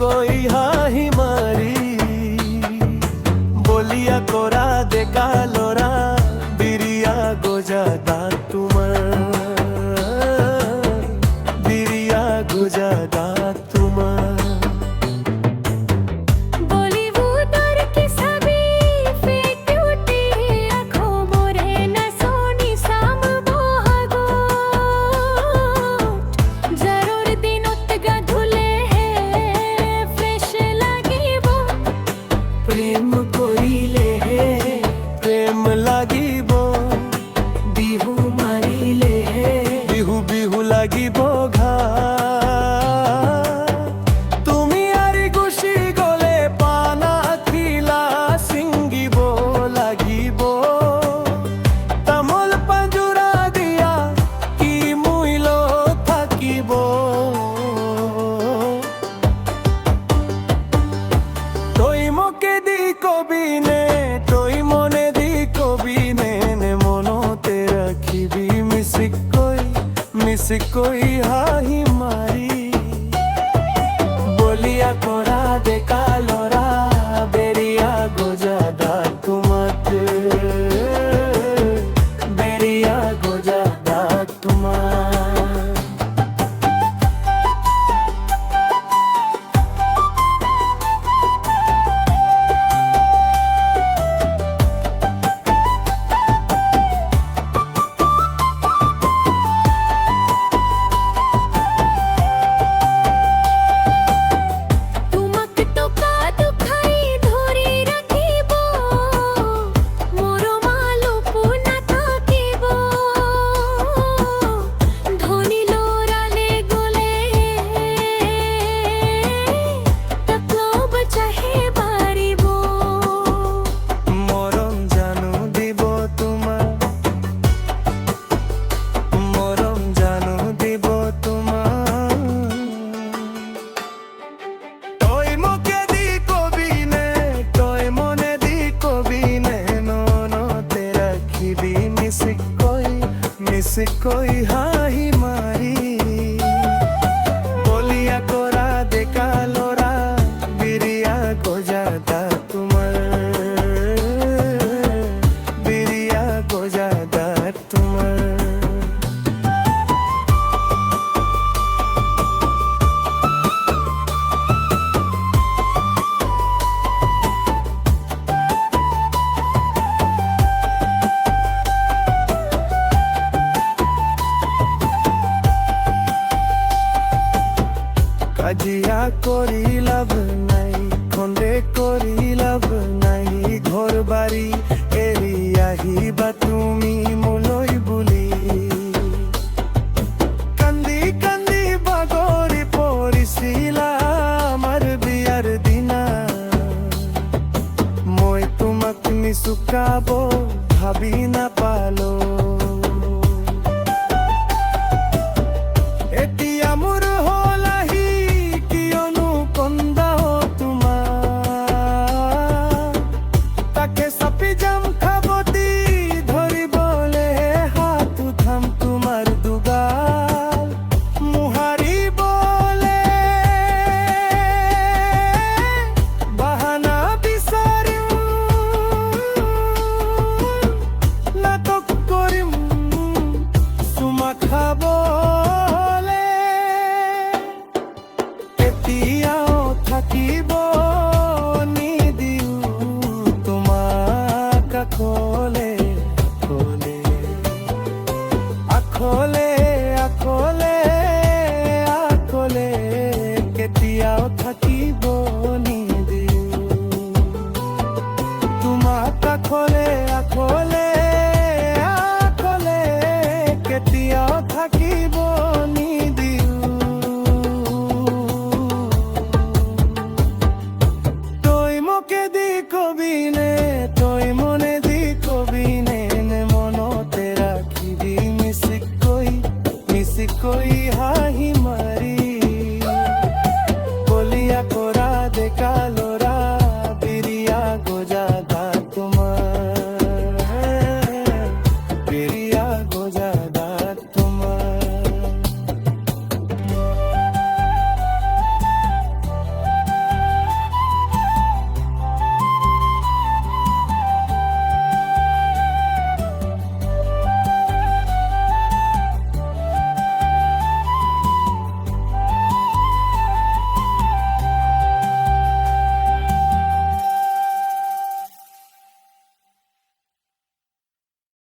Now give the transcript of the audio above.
কৈ হাঁহি মাৰি বলিয়া কৰা ডেকা ল'ৰা বিৰিয়া গজা দাঁত তোমাৰ বিৰিয়া গজা দাঁত তোমাৰ প্রেম কৰিলেহে প্ৰেম লাগিব বিহু মাৰিলেহে বিহু বিহু লাগিব ঘা তুমি আৰি গুচি গলে পানা খিলা ছিঙিব লাগিব তামোল পাঁজোৰা দিয়া কি মূল্য থাকিব তই মোকে দি কবিনে তই মনে দি কবিনে নে মনতে ৰাখিবি মিছিকৈ হাঁহি মাৰি বলিয়া কৰা ডেকা ল'ৰা বেৰিয়া গজা দাঁত তোমাক বেৰিয়া গজা দাঁত তোমাৰ মিছিকৈ হাঁহি মাৰি বলিয়া কৰা ডেকা ল'ৰা বিৰিয়া গজা দাঁত তোমাৰ বিৰিয়া গজা দাঁত তোমাৰ কাজিয়া কৰি লাভ নাই খন্দে কৰি লাভ নাই ঘৰ বাৰী এৰি আহিবা তুমি মোলৈ বুলি কান্দি কান্দি বাগৰি পৰিছিলা আমাৰ বিয়াৰ দিনা মই তোমাক নিচুকাব ভাবি নাপালো এতিয়া মোৰ থাকিব নিদিও তোমাক আখলে আখলে আখলে আখলে কেতিয়াও থাকিব নিদিও তোমাক আখলে আখলে আখলে কেতিয়াও থাকিব